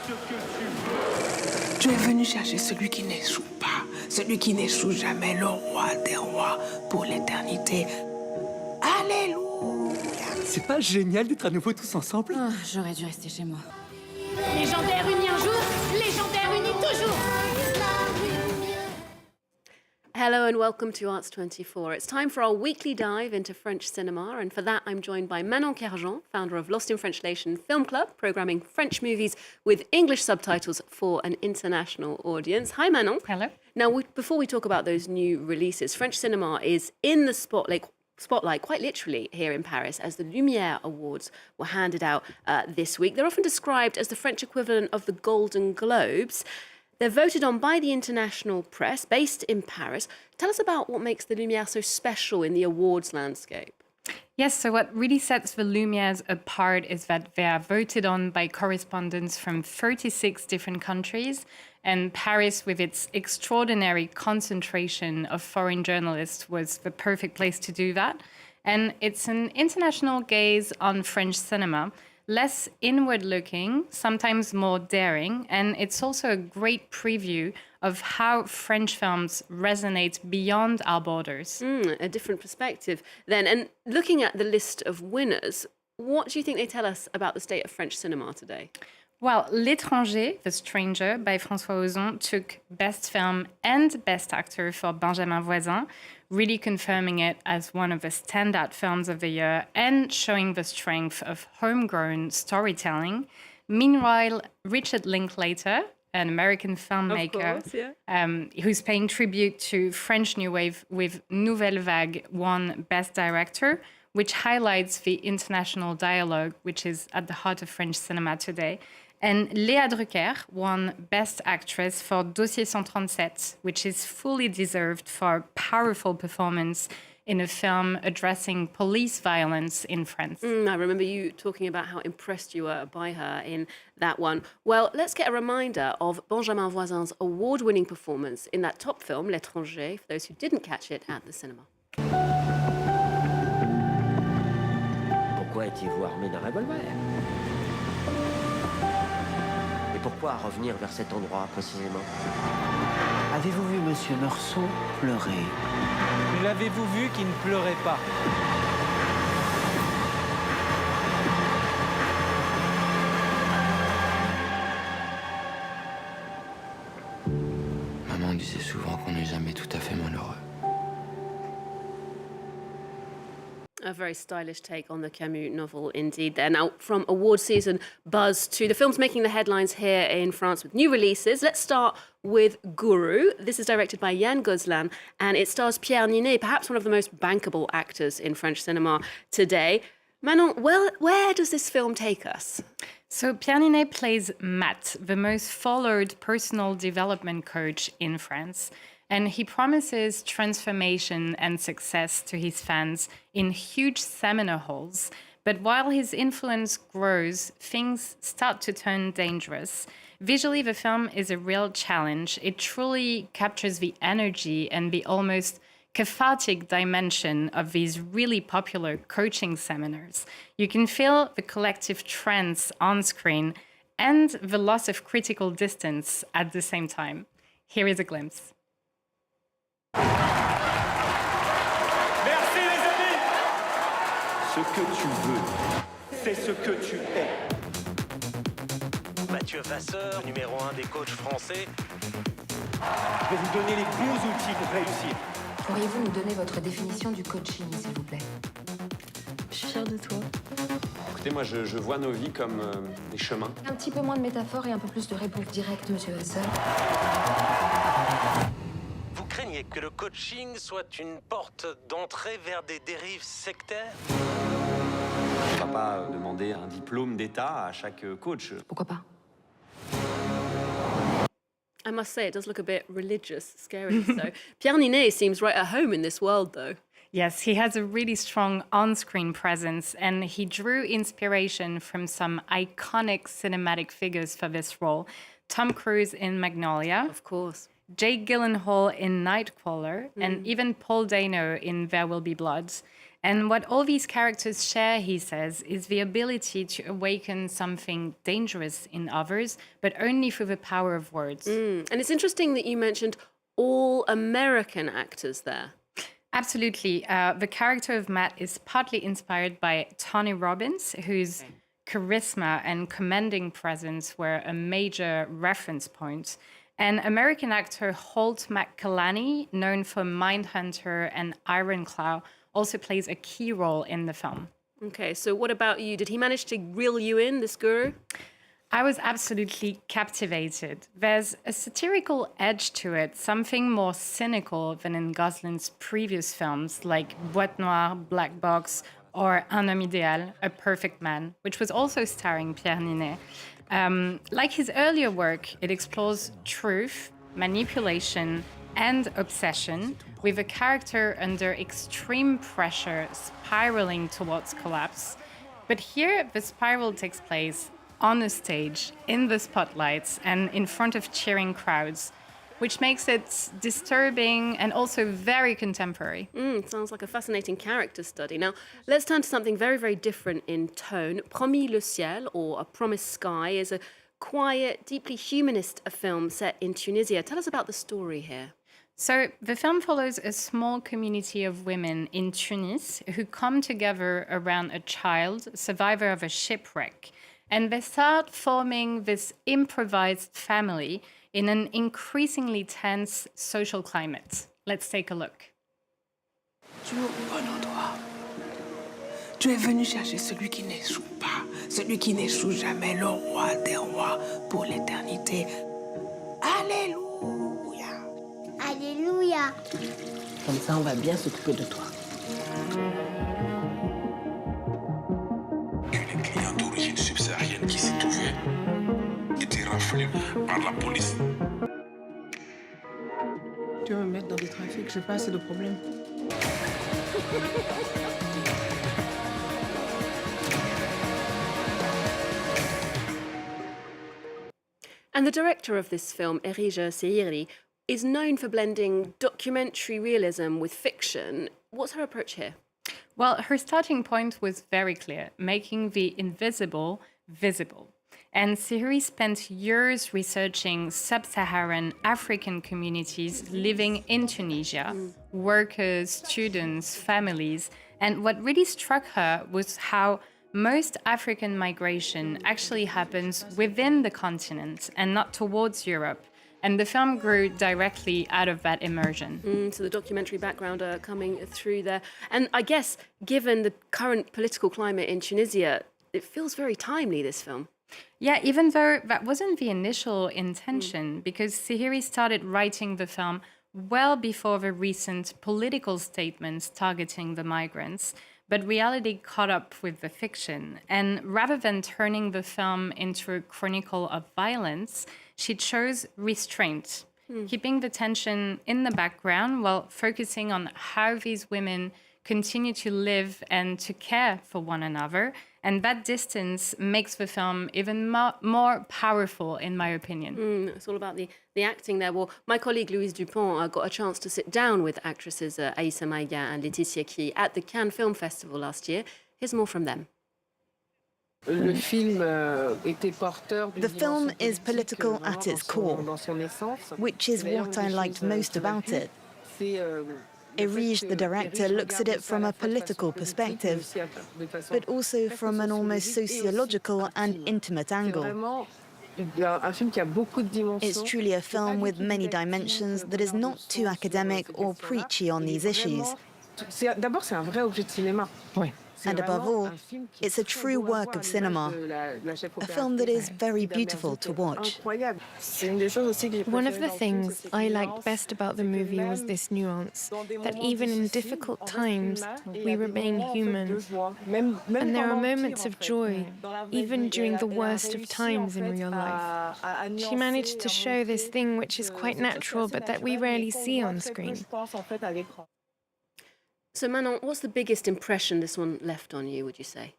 Tu es venu chercher celui qui n'échoue pas, celui qui n'échoue jamais, le roi des rois pour l'éternité. Alléluia! C'est pas génial d'être à nouveau tous ensemble? Oh, j'aurais dû rester chez moi. Légendaires unis un jour, légendaires unis toujours. Hello and welcome to Arts 24. It's time for our weekly dive into French cinema, and for that I'm joined by Manon Kerjean, founder of Lost in Translation Film Club, programming French movies with English subtitles for an international audience. Hi Manon. Hello. Now, before we talk about those new releases, French cinema is in the spotlight quite literally here in Paris, as the Lumière Awards were handed out this week. They're often described as the French equivalent of the Golden Globes. They're voted on by the international press, based in Paris. Tell us about what makes the Lumières so special in the awards landscape. Yes, so what really sets the Lumières apart is that they are voted on by correspondents from 36 different countries, and Paris, with its extraordinary concentration of foreign journalists, was the perfect place to do that. And it's an international gaze on French cinema, less inward-looking, sometimes more daring, and it's also a great preview of how French films resonate beyond our borders. A different perspective then. And looking at the list of winners, what do you think they tell us about the state of French cinema today? Well, L'étranger, The Stranger, by François Ozon, took Best Film and Best Actor for Benjamin Voisin, really confirming it as one of the standout films of the year and showing the strength of homegrown storytelling. Meanwhile, Richard Linklater, an American filmmaker, who's paying tribute to French New Wave with Nouvelle Vague, won Best Director, which highlights the international dialogue, which is at the heart of French cinema today. And Léa Drucker won Best Actress for Dossier 137, which is fully deserved for a powerful performance in a film addressing police violence in France. I remember you talking about how impressed you were by her in that one. Well, let's get a reminder of Benjamin Voisin's award-winning performance in that top film, L'étranger, for those who didn't catch it at the cinema. Pourquoi étiez-vous armé d'un revolver? Et pourquoi revenir vers cet endroit précisément? Avez-vous vu Monsieur Meursault pleurer? L'avez-vous vu qui ne pleurait pas? Maman disait souvent qu'on n'est jamais tout à fait malheureux. A very stylish take on the Camus novel indeed there. Now, from award season buzz to the films making the headlines here in France with new releases, let's start with Gourou. This is directed by Yann Gozlan and it stars Pierre Niney, perhaps one of the most bankable actors in French cinema today. Manon, where does this film take us? So Pierre Niney plays Matt, the most followed personal development coach in France. And he promises transformation and success to his fans in huge seminar halls. But while his influence grows, things start to turn dangerous. Visually, the film is a real challenge. It truly captures the energy and the almost cathartic dimension of these really popular coaching seminars. You can feel the collective trance on screen and the loss of critical distance at the same time. Here is a glimpse. Merci les amis! Ce que tu veux, c'est ce que tu es. Mathieu Vasseur, numéro 1 des coachs français. Je vais vous donner les bons outils pour réussir. Pourriez-vous nous donner votre définition du coaching, s'il vous plaît? Je suis fière de toi. Écoutez, moi, je vois nos vies comme des chemins. Un petit peu moins de métaphores et un peu plus de réponses directes, monsieur Vasseur. Vous craignez que le coaching soit une porte d'entrée vers des dérives sectaires? On ne va pas demander un diplôme d'État à chaque coach. Pourquoi pas? I must say, it does look a bit religious, scary. So Pierre Niney seems right at home in this world, though. Yes, he has a really strong on-screen presence, and he drew inspiration from some iconic cinematic figures for this role. Tom Cruise in Magnolia. Of course. Jake Gyllenhaal in Nightcrawler, and even Paul Dano in There Will Be Blood. And what all these characters share, he says, is the ability to awaken something dangerous in others, but only through the power of words. And it's interesting that you mentioned all American actors there. Absolutely. The character of Matt is partly inspired by Tony Robbins, whose charisma and commanding presence were a major reference point. And American actor Holt McCallany, known for Mindhunter and Ironclaw, also plays a key role in the film. Okay, so what about you? Did he manage to reel you in, this guru? I was absolutely captivated. There's a satirical edge to it, something more cynical than in Gozlan's previous films like Boîte Noire, Black Box, or Un homme idéal, A Perfect Man, which was also starring Pierre Niney. Like his earlier work, it explores truth, manipulation, and obsession, with a character under extreme pressure spiraling towards collapse. But here, the spiral takes place on a stage, in the spotlights, and in front of cheering crowds, which makes it disturbing and also very contemporary. Sounds like a fascinating character study. Now, let's turn to something very, very different in tone. Promis le ciel, or A Promised Sky, is a quiet, deeply humanist film set in Tunisia. Tell us about the story here. So the film follows a small community of women in Tunis who come together around a child, survivor of a shipwreck. And they start forming this improvised family in an increasingly tense social climate. Let's take a look. Tu es au bon endroit. Tu es venu chercher celui qui n'échoue pas, celui qui n'échoue jamais, le roi des rois pour l'éternité. Alléluia. Alléluia. Comme ça, on va bien s'occuper de toi. Une cliente d'origine subsaharienne qui s'est trouvée était raflée par la police. Tu veux me mettre dans des trafics, j'ai pas assez de problèmes. And the director of this film, Erige Sehiri, is known for blending documentary realism with fiction. What's her approach here? Well, her starting point was very clear, making the invisible visible. And Sehiri spent years researching sub-Saharan African communities living in Tunisia, workers, students, families. And what really struck her was how most African migration actually happens within the continent and not towards Europe. And the film grew directly out of that immersion. So the documentary background coming through there. And I guess, given the current political climate in Tunisia, it feels very timely, this film. Yeah, even though that wasn't the initial intention, because Sehiri started writing the film well before the recent political statements targeting the migrants. But reality caught up with the fiction. And rather than turning the film into a chronicle of violence, she chose restraint, keeping the tension in the background while focusing on how these women continue to live and to care for one another. And that distance makes the film even more powerful, in my opinion. It's all about the acting there. Well, my colleague Louise Dupont got a chance to sit down with actresses Aïssa Maïga and Laetitia Key at the Cannes Film Festival last year. Here's more from them. The film is political at its core, which is what I liked most about it. Erige, the director, looks at it from a political perspective, but also from an almost sociological and intimate angle. It's truly a film with many dimensions that is not too academic or preachy on these issues. And above all, it's a true work of cinema, a film that is very beautiful to watch. One of the things I liked best about the movie was this nuance, that even in difficult times, we remain human. And there are moments of joy, even during the worst of times in real life. She managed to show this thing which is quite natural, but that we rarely see on screen. So Manon, what's the biggest impression this one left on you, would you say?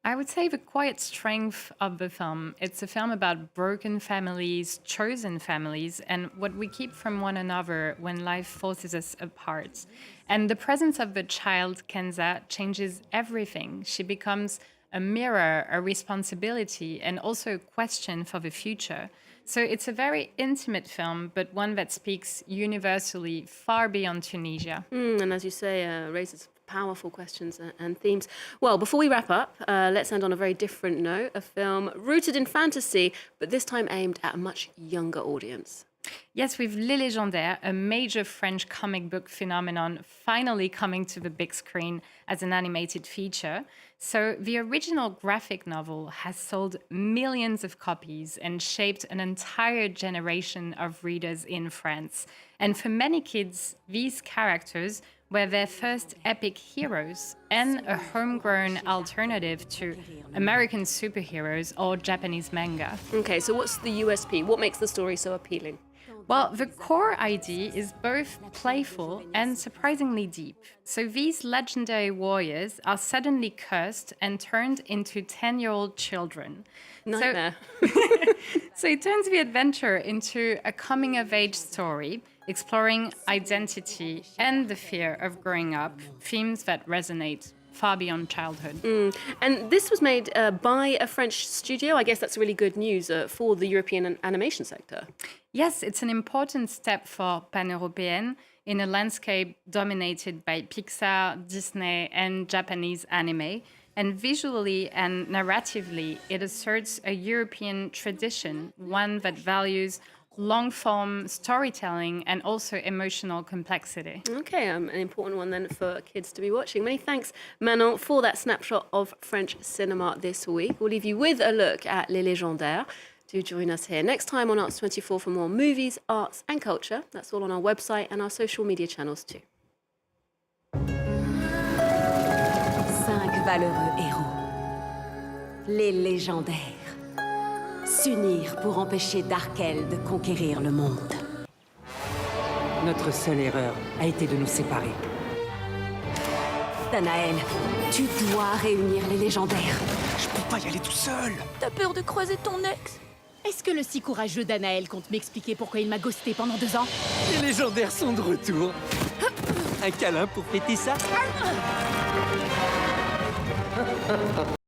I would say the quiet strength of the film. It's a film about broken families, chosen families, and what we keep from one another when life forces us apart. And the presence of the child, Kenza, changes everything. She becomes a mirror, a responsibility, and also a question for the future. So it's a very intimate film, but one that speaks universally far beyond Tunisia. And as you say, raises powerful questions and themes. Well, before we wrap up, let's end on a very different note, a film rooted in fantasy, but this time aimed at a much younger audience. Yes, with Les Légendaires, a major French comic book phenomenon finally coming to the big screen as an animated feature. So the original graphic novel has sold millions of copies and shaped an entire generation of readers in France. And for many kids, these characters were their first epic heroes and a homegrown alternative to American superheroes or Japanese manga. Okay, so what's the USP? What makes the story so appealing? Well, the core idea is both playful and surprisingly deep. So these legendary warriors are suddenly cursed and turned into 10-year-old children. Nightmare. So it turns the adventure into a coming-of-age story, exploring identity and the fear of growing up, themes that resonate far beyond childhood. And this was made by a French studio. I guess that's really good news for the European animation sector. Yes, it's an important step for Pan-European in a landscape dominated by Pixar, Disney, and Japanese anime. And visually and narratively, it asserts a European tradition, one that values long-form storytelling and also emotional complexity. Okay, an important one then for kids to be watching. Many thanks, Manon, for that snapshot of French cinema this week. We'll leave you with a look at Les Légendaires. Do join us here next time on Arts 24 for more movies, arts and culture. That's all on our website and our social media channels too. 5 valeureux héros. Les Légendaires. S'unir pour empêcher Darkel de conquérir le monde. Notre seule erreur a été de nous séparer. Danaël, tu dois réunir les Légendaires. Je peux pas y aller tout seul. T'as peur de croiser ton ex? Est-ce que le si courageux Danaël compte m'expliquer pourquoi il m'a ghosté pendant 2 ans? Les Légendaires sont de retour. Un câlin pour fêter ça?